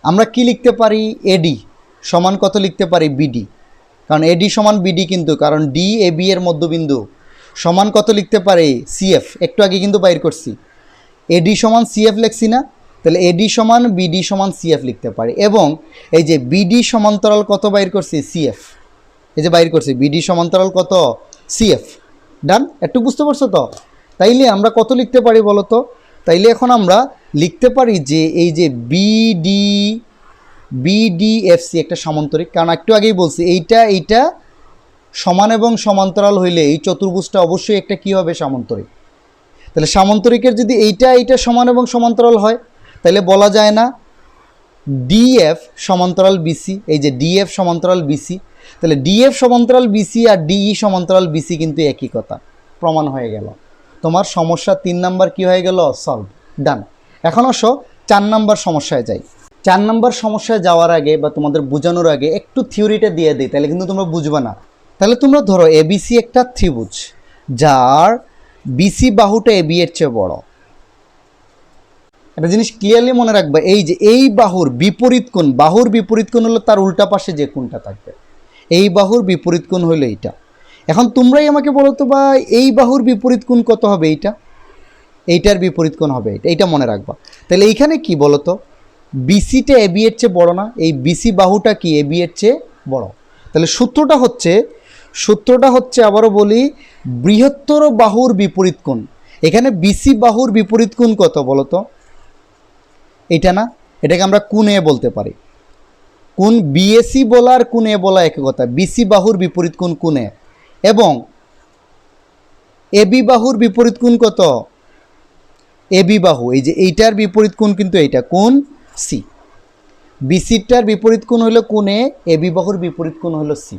আমরা কি লিখতে পারি এডি সমান কত লিখতে পারি বিডি, কারণ এডি সমান বিডি কিন্তু, কারণ ডি এ বি এর মধ্যবিন্দু সমান কত লিখতে পারি সিএফ। একটু আগে কিন্তু বাইর করছি এডি সমান সিএফ লিখছি না, তাহলে এডি সমান বিডি সমান সিএফ লিখতে পারি। এবং এই যে বিডি সমান্তরাল কত বাইর করছি সিএফ, এই যে বাইর করছি বিডি সমান্তরাল কত সিএফ। ডান। একটু বুঝতে পারছো তো? তাইলে আমরা কত লিখতে পারি বলো তো? তাইলে এখন আমরা লিখতে পারি যে এই যে বিডিএফসি একটা সমান্তরিক, কারণ একটু আগেই বলছি এইটা সমান এবং সমান্তরাল হইলে এই চতুর্ভুজটা অবশ্যই একটা কি হবে সমান্তরিক। তাহলে সমান্তরিকের যদি এইটা সমান এবং সমান্তরাল হয় তাহলে বলা যায় না ডিএফ সমান্তরাল বিসি। এই যে ডিএফ সমান্তরাল বিসি, তাহলে ডিএফ সমান্তরাল বিসি আর ডিই সমান্তরাল বিসি কিন্তু একই কথা, প্রমাণ হয়ে গেল। তোমার সমস্যা 3 নাম্বার কি হয়ে গেল সলভ। ডান। এখন আসো 4 নাম্বার সমস্যায় যাই। 4 নাম্বার সমস্যায় যাওয়ার আগে বা তোমাদের বোঝানোর আগে একটু থিওরিটা দিয়ে দিই, তাহলে কিন্তু তোমরা বুঝবে না। তাহলে তোমরা ধরো এবিসি একটা ত্রিভুজ যার বিসি বাহুটা এবি এর চেয়ে বড়। একটা জিনিস ক্লিয়ারলি মনে রাখবে, এই যে এই বাহুর বিপরীত কোণ, বাহুর বিপরীত কোণ হলো তার উল্টা পাশে যে কোণটা থাকবে, এই বাহুর বিপরীত কোণ হলো এইটা। এখন তোমরাই আমাকে বলো তো ভাই এই বাহুর বিপরীত কোণ কত হবে? এইটার বিপরীত কোণ হবে এইটা মনে রাখবা। তাহলে এইখানে কি বলো তো বিসিটা এবি এর চেয়ে বড় না, এই বিসি বাহুটা কি এবি এর চেয়ে বড়। তাহলে সূত্রটা হচ্ছে আবারও বলি বৃহত্তর বাহুর বিপরীত কোণ। এখানে বিসি বাহুর বিপরীত কোণ কত বলো তো? এটা না, এটাকে আমরা কোণ এ বলতে পারি। কোণ বিএসি বলা আর কোণ এ বলা একই কথা। বিসি বাহুর বিপরীত কোণ এ, এবং এবি বাহুর বিপরীত কোণ কত? এবি বাহু, এই যে এইটার বিপরীত কোণ কিন্তু এইটা কোণ সি। বিসিটার বিপরীত কোণ হলো কোণ এ, এবি বাহুর বিপরীত কোণ হলো সি।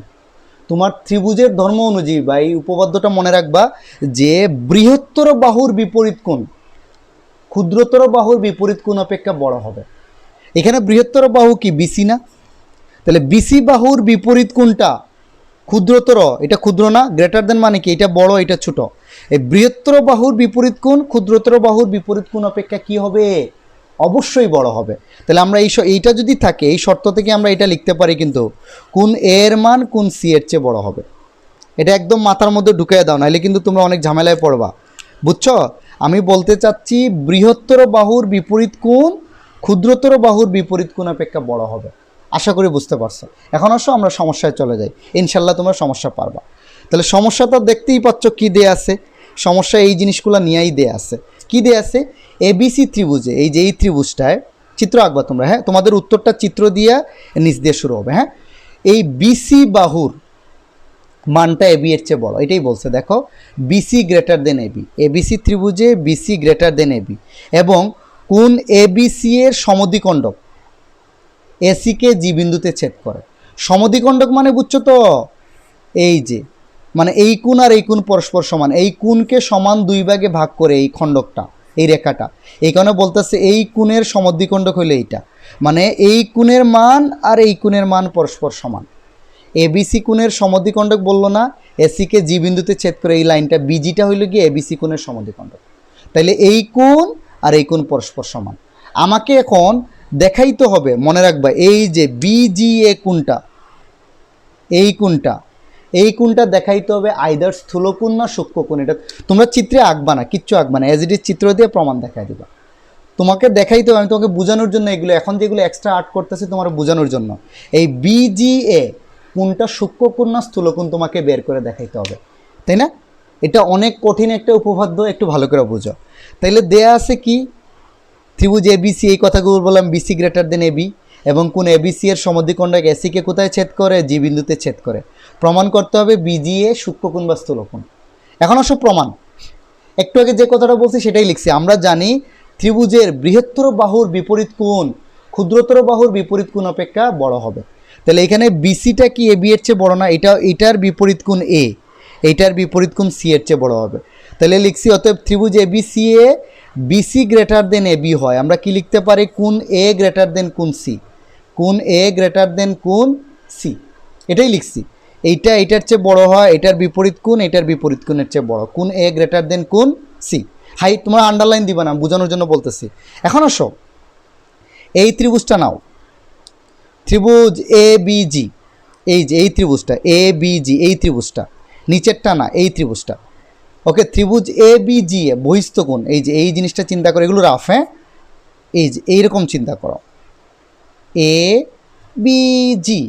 তোমার ত্রিভুজের ধর্ম অনুযায়ী বা এই উপপাদ্যটা মনে রাখবা যে বৃহত্তর বাহুর বিপরীত কোণ ক্ষুদ্রতর বাহুর বিপরীত কোণ অপেক্ষা বড় হবে। এখানে বৃহত্তর বাহু কি বিসি না? তাহলে বিসি বাহুর বিপরীত কোণটা ক্ষুদ্রতর, এটা ক্ষুদ্র না, গ্রেটার দেন মানে কি এটা বড় এটা ছোট। এই বৃহত্তর বাহুর বিপরীত কোণ ক্ষুদ্রতর বাহুর বিপরীত কোণ অপেক্ষা কি হবে? অবশ্যই বড় হবে। তাহলে আমরা এইটা যদি থাকে এই শর্ত থেকে আমরা এটা লিখতে পারি কিন্তু কোণ এ এর মান কোণ সি এর চেয়ে বড় হবে। এটা একদম মাথার মধ্যে ঢুকিয়ে দাও, নাহলে কিন্তু তোমরা অনেক ঝামেলায় পড়বা। বুঝছো? আমি বলতে চাচ্ছি বৃহত্তর বাহুর বিপরীত কোণ ক্ষুদ্রতর বাহুর বিপরীত কোণ অপেক্ষা বড় হবে। আশা করি বুঝতে পারছো। এখন আসো আমরা সমস্যায় চলে যাই, ইনশাল্লাহ তোমরা সমস্যা পারবা। তাহলে সমস্যাটা দেখতেই পাচ্ছ কি দেয়া আছে, সমস্যা এই জিনিসগুলো নিয়েই দেয়া আছে। কি দেয়া আছে? এবিসি ত্রিভুজে, এই যে এই ত্রিভুজটায় চিত্র আঁকবা তোমরা, হ্যাঁ, তোমাদের উত্তরটা চিত্র দিয়ে নিচ দিয়ে শুরু হবে। হ্যাঁ, এই বিসি বাহুর মানটা এবি এর চেয়ে বড়, এটাই বলছে। দেখো BC greater than AB, ABC ত্রিভুজে বিসি গ্রেটার দেন এবি এবং কোন এবিসি এর সমদ্বিখণ্ডক এসিকে জি বিন্দুতে ছেদ করে। সমদ্বিখণ্ডক মানে বুঝছো তো, এই যে মানে এই কোণ আর এই কোণ পরস্পর সমান, এই কোণকে সমান দুই ভাগে ভাগ করে এই খণ্ডকটা, এই রেখাটা, এই কারণে বলতেছে এই কোণের সমদ্বিখণ্ডক হলো এইটা, মানে এই কোণের মান আর এই কোণের মান পরস্পর সমান। এবিসি কোণের সমদ্বিখণ্ডক বললো না, এসিকে জি বিন্দুতে ছেদ করে এই লাইনটা, বিজিটা হইল গিয়ে এবিসি কোণের সমদ্বিখণ্ডক। তাইলে এই কোণ আর এই কোণ পরস্পর সমান। আমাকে এখন দেখাইতে হবে, মনে রাখবা এই যে বিজিএ কোণটা, এই কোণটা, এই কোণটা দেখাইতে হবে আইদার স্থূলকোণ না সূক্ষ্মকোণ। এটা তোমরা চিত্রে আঁকবা না, কিচ্ছু আঁকবা না, এজ ইট ইজ চিত্র দিয়ে প্রমাণ দেখাই দিবা। তোমাকে দেখাইতে হবে, আমি তোমাকে বোঝানোর জন্য এগুলো এখন যেগুলো এক্সট্রা আর্ট করতেছি তোমার বোঝানোর জন্য। এই বিজিএ কোনটা সূক্ষ্মকোণ না স্থূলকোণ তোমাকে বের করে দেখাইতে হবে, তাই না? এটা অনেক কঠিন একটা উপপাদ্য, একটু ভালো করে বুঝো। তাইলে দেয়া আছে কি, ত্রিভুজ এবিসি, এই কথাগুলো বললাম, বিসি গ্রেটার দেন এবি এবং কোন এবিসি এর সমদ্বিখণ্ডক এসিকে কোথায় ছেদ করে, জি বিন্দুতে ছেদ করে। প্রমাণ করতে হবে বিজিএ সূক্ষ্মকোণ বা স্থূলকোণ। এখন আসো প্রমাণ। একটু আগে যে কথাটা বলছি সেটাই লিখছি। আমরা জানি ত্রিভুজের বৃহত্তর বাহুর বিপরীত কোণ ক্ষুদ্রতর বাহুর বিপরীত কোণ অপেক্ষা বড় হবে। তাহলে এখানে বিসিটা কি এবি এর চেয়ে বড় না? এটার বিপরীত কোণ এ, এইটার বিপরীত কোণ সি এর চেয়ে বড় হবে। তাহলে লিখছি অতএব ত্রিভুজ এবিসি এ বিসি গ্রেটার দেন এবি হয়। আমরা কি লিখতে পারি, কোণ এ গ্রেটার দেন কোণ সি, কোণ এ গ্রেটার দেন কোণ সি, এটাই লিখছি। এইটা এটার চেয়ে বড় হয়, এটার বিপরীত কোণ এটার বিপরীত কোণের চেয়ে বড়, কোণ এ গ্রেটার দেন কোণ সি। হাই তোমরা আন্ডারলাইন দিবা না, বোঝানোর জন্য বলতেছি। এখন আসো এই ত্রিভুজটা নাও, ত্রিভুজ এ বিজি, এই যে এই ত্রিভুজটা এ বিজি, এই ত্রিভুজটা নিচেরটা না, এই ত্রিভুজটা। ওকে, ত্রিভুজ এ বিজি এ বহিস্থ কোণ, এই যে এই জিনিসটা চিন্তা করো, এগুলো রাফ, হ্যাঁ, এই যে এইরকম চিন্তা করো, এ বিজি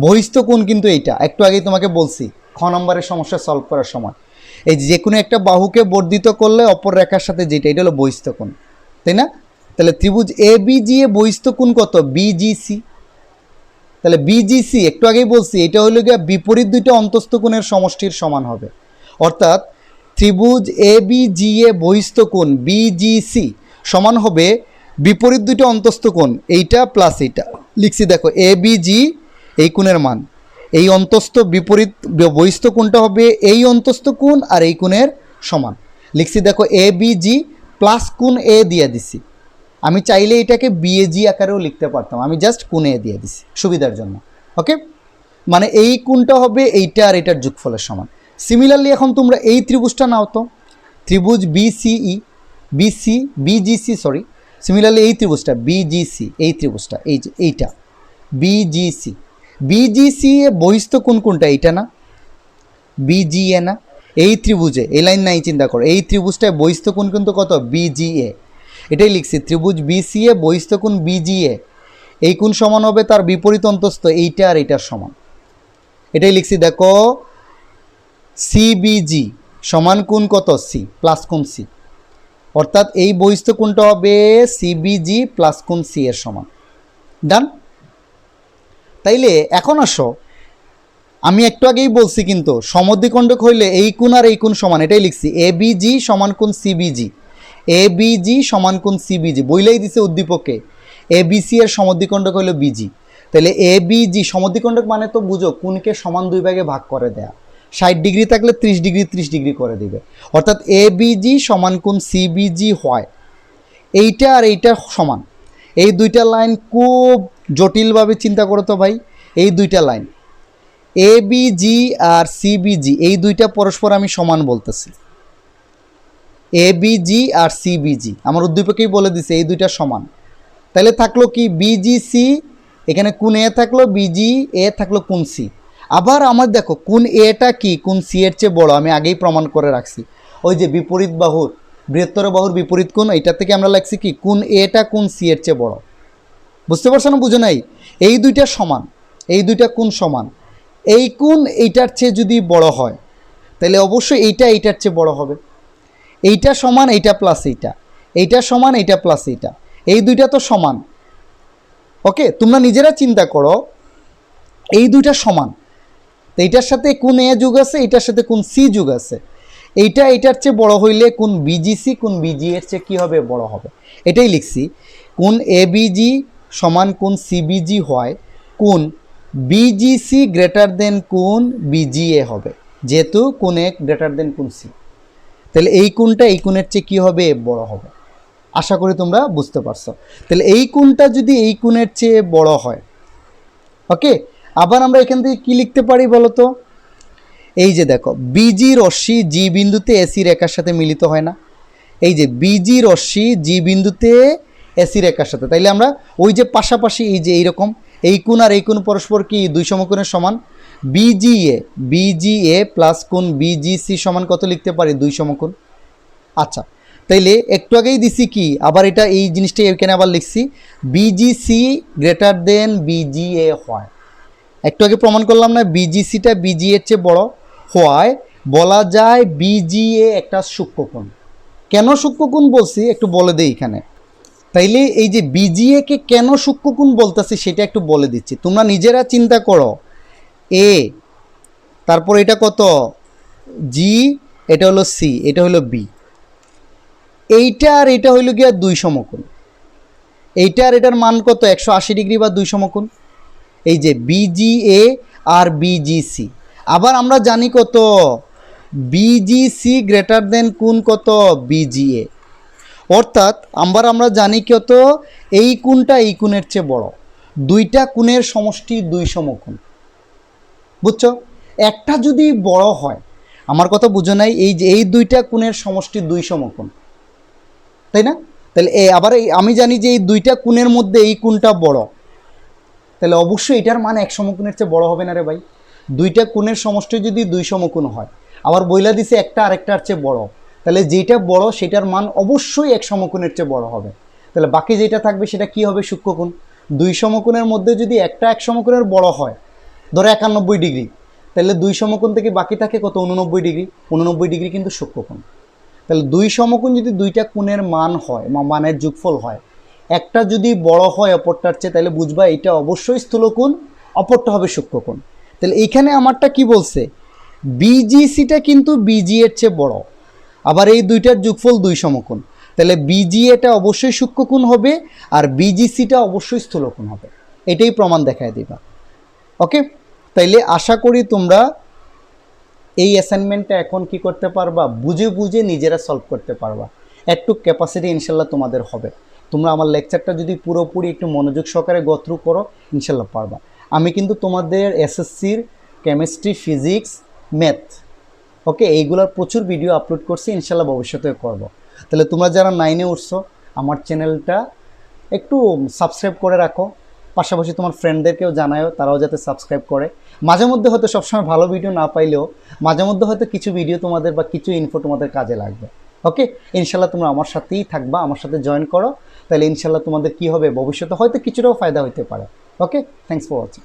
বহিস্থ কোণ কিন্তু এইটা, একটু আগেই তোমাকে বলছি খ নম্বরের সমস্যা সলভ করার সময়। এই যে কোনো একটা বাহুকে বর্ধিত করলে অপর রেখার সাথে যেটা, এটা হলো বহিস্থ কোণ, তাই না? তাহলে ত্রিভুজ এ বিজি এ বহিস্থ কোণ কত, বিজিসি। তাহলে বিজিসি একটু আগেই বলছি এটা হলো গিয়ে বিপরীত দুইটা অন্তস্থ কোণের সমষ্টির সমান হবে। অর্থাৎ ত্রিভুজ এ বিজি এ বহিস্থ কোণ বিজিসি সমান হবে বিপরীত দুইটা অন্তস্থ কোণ, এইটা প্লাস এইটা। লিখছি দেখো এ বিজি এই কোণের মান, এই অন্তস্থ বিপরীত বহিস্থ কোণটা হবে এই অন্তস্থ কোণ আর এই কোণের সমান। লিখছি দেখো এ বিজি প্লাস কোণ এ দিয়ে দিছি। আমি চাইলে এটাকে বিএজি আকারেও লিখতে পারতাম, আমি জাস্ট কোণ এ দিয়ে দিছি সুবিধার জন্য। ওকে, মানে এই কোণটা হবে এইটা আর এটার যোগফলের সমান। সিমিলারলি এখন তোমরা এই ত্রিভুজটা নাও তো, ত্রিভুজ BCE BC BGC sorry, similarly এই ত্রিভুজটা বিজিসি, এই ত্রিভুজটা এই যে এইটা বিজিসি, বিজিসি এ বহিস্থ কোণ কোনটা, এইটা না, বিজিএ না? এই ত্রিভুজে এই লাইন নাই, চিন্তা করো, এই ত্রিভুজটায় বহিস্থ কোণ কিন্তু কত, বিজিএ। এটাই লিখছি ত্রিভুজ বিসিএ বহিস্থ কোণ বিজিএ, এই কোণ সমান হবে তার বিপরীত অন্তস্থ এইটা আর এইটার সমান। এটাই লিখছি দেখো সিবিজি সমান কোণ কত, সি প্লাস কোণ সি, অর্থাৎ এই বহিস্থ কোণটা হবে সিবিজি প্লাস কোণ সি এর সমান। ডান? তাইলে এখন আসো, আমি একটু আগেই বলছি কিন্তু সমদ্বিখণ্ডক হইলে এই কোণ আর এই কোণ সমান, এটাই লিখছি এ বিজি সমান কোণ সিবিজি, এ বিজি সমান কোণ সিবিজি, বইলেই দিছে উদ্দীপকে এ বিসি এর সমদ্বিখণ্ডক হলো বিজি। তাহলে এ বিজি সমদ্বিখণ্ডক মানে তো বুঝো কোণকে সমান দুই ভাগে ভাগ করে দেয়া, 60 ডিগ্রি থাকলে 30 ডিগ্রি 30 ডিগ্রি করে দিবে, অর্থাৎ এ বিজি সমান কোণ সিবিজি হয়, এইটা আর এইটা সমান। এই দুইটা লাইন খুব জটিলভাবে চিন্তা করো তো ভাই, এই দুইটা লাইন এ বিজি আর সিবিজি এই দুইটা পরস্পর আমি সমান বলতেছি, এ বিজি আর সিবিজি আমার উদ্দীপকেই বলে দিছে এই দুইটা সমান। তাহলে থাকলো কি বিজিসি, এখানে কোণ এ থাকলো, বিজি এ থাকলো কোণ সি। আবার আমার দেখো কোণ এটা কি, কোণ সি এর চেয়ে বড়, আমি আগেই প্রমাণ করে রাখছি, ওই যে বিপরীত বাহুর বৃহত্তর বাহুর বিপরীত কোণ, এটা থেকে আমরা লাগছি কি কোণ এটা কোণ সি এর চেয়ে বড়। বুঝতে পারছো না, বুঝো নাই? এই দুইটা সমান, এই দুইটা কোণ সমান, এই কোণ এইটার চেয়ে যদি বড় হয় তাহলে অবশ্যই এইটা এইটার চেয়ে বড় হবে। এইটা সমান এইটা প্লাস এইটা, এইটা সমান এইটা প্লাস এইটা, এই দুইটা তো সমান। ওকে, তোমরা নিজেরা চিন্তা করো এই দুইটা সমান, তো এইটার সাথে কোন এ যুগ আছে, এইটার সাথে কোন সি যুগ আছে, এইটা এটার চেয়ে বড় হইলে কোন বিজিসি কোন বিজি এর চেয়ে কী হবে, বড় হবে। এটাই লিখছি, কোন এবিজি সমান কোন সিবিজি হয়, কোন বিজিসি গ্রেটার দেন কোন বিজিএ হবে, যেহেতু কোন এ গ্রেটার দেন কোন সি, তাহলে এই কোনটা এই কোণের চেয়ে কী হবে, বড় হবে। আশা করি তোমরা বুঝতে পারছো। তাহলে এই কোণটা যদি এই কোণের চেয়ে বড় হয়, ওকে, আবার আমরা এখান থেকে কি লিখতে পারি বলো তো, এই যে দেখো বিজি রশ্মি জি বিন্দুতে এসি রেখার সাথে মিলিত হয় না, এই যে বিজি রশ্মি জি বিন্দুতে এসি রেখার সাথে, তাইলে আমরা ওই যে পাশাপাশি এই যে এইরকম এই কোণ আর এই কোণ পরস্পর কি দুই সমকোণের সমান, বিজিএ প্লাস কোণ বিজিসি সমান কত লিখতে পারি, দুই সমকোণ। আচ্ছা, তাইলে একটু আগেই দিছি কি, আবার এটা এই জিনিসটা এখানে আবার লিখছি, বিজিসি গ্রেটার দেন বিজিএ হয়। একটু আগে প্রমাণ করলাম না, বিজিসিটা বিজিএর চেয়ে বড় হয়, বলা যায় বিজিএ একটা সূক্ষ্মকোণ। কেন সূক্ষ্মকোণ বলছি একটু বলে দেই এখানে। তাইলে এই যে বিজিএ কে কেন সূক্ষ্মকোণ বলতেছি সেটা একটু বলে দিচ্ছি, তোমরা নিজেরা চিন্তা করো। এ, তারপর এটা কত, জি, এটা হলো সি, এটা হলো বি, এইটা আর এটা হইল গিয়া দুই সমকোণ, এইটা আর এটার মান কত, 180 ডিগ্রি বা দুই সমকোণ। এই যে বিজিএ আর বিজিসি, আবার আমরা জানি কত, বিজিসি গ্রেটার দেন কোণ কত, বিজিএ, অর্থাৎ আমরা জানি কত, এই কোণটা এই কোণের চেয়ে বড়, দুইটা কোণের সমষ্টি দুই সমকোণ, বুঝছো। একটা যদি বড় হয়, আমার কথা বুঝো নাই, এই যে এই দুইটা কোণের সমষ্টি দুই সমকোণ, তাই না? তাহলে আবার আমি জানি যে এই দুইটা কোণের মধ্যে এই কোণটা বড়, তাহলে অবশ্যই এটার মান এক সমকোণের চেয়ে বড় হবে না রে ভাই। দুইটা কোণের সমষ্টি যদি দুই সমকোণ হয়, আবার বইলা দিছে একটা আরেকটার চেয়ে বড়, তাহলে যেটা বড় সেটার মান অবশ্যই এক সমকোণের চেয়ে বড় হবে। তাহলে বাকি যেটা থাকবে সেটা কি হবে, সূক্ষ্মকোণ। দুই সমকোণের মধ্যে যদি একটা এক সমকোণের বড় হয়, ধরো 91 ডিগ্রি, তাহলে দুই সমকোণ থেকে বাকি থাকে কত, 89 ডিগ্রি, 89 ডিগ্রি কিন্তু সূক্ষ্মকোণ। তাহলে দুই সমকোণ যদি দুইটা কোণের মান হয়, মানের যোগফল হয়, একটা যদি বড় হয় অপরটার চেয়ে, তাহলে বুঝবা এটা অবশ্যই স্থূলকোণ, অপরটা হবে সূক্ষ্মকোণ। তাহলে এইখানে আমারটা কি বলছে, বিজিসিটা কিন্তু বিজি এর চেয়ে বড়, আবার এই দুইটার যোগফল দুই সমকোণ, তাহলে বিজিএটা অবশ্যই সূক্ষ্মকোণ হবে আর বিজিসিটা অবশ্যই স্থূলকোণ হবে। এটাই প্রমাণ দেখায় দিবা। ওকে, তাইলে আশা করি তোমরা এই অ্যাসাইনমেন্টটা এখন কি করতে পারবা, বুঝে বুঝে নিজেরা সলভ করতে পারবা। একটু ক্যাপাসিটি ইনশাল্লাহ তোমাদের হবে। তোমরা আমার লেকচারটা যদি পুরোপুরি একটু মনোযোগ সহকারে গো থ্রু করো, ইনশাল্লাহ পারবা। আমি কিন্তু তোমাদের এসএসসির কেমিস্ট্রি, ফিজিক্স, ম্যাথ, ওকে, এইগুলোর প্রচুর ভিডিও আপলোড করছি, ইনশাল্লাহ ভবিষ্যতে করব। তাহলে তোমরা যারা 9-এ উঠছো, আমার চ্যানেলটা একটু সাবস্ক্রাইব করে রাখো, পাশাপাশি তোমার ফ্রেন্ডদেরকেও জানাও, তারাও যাতে সাবস্ক্রাইব করে। মাঝে মধ্যে হয়তো সবসময় ভালো ভিডিও না পাইলেও মাঝে মধ্যে হয়তো কিছু ভিডিও তোমাদের বা কিছু ইনফো তোমাদের কাজে লাগবে। ওকে, ইনশাল্লাহ তোমরা আমার সাথেই থাকবা, আমার সাথে জয়েন করো, তাহলে ইনশাল্লাহ তোমাদের কি হবে, ভবিষ্যতে হয়তো কিছুটাও ফায়দা হতে পারে। ওকে, থ্যাংকস ফর ওয়াচিং।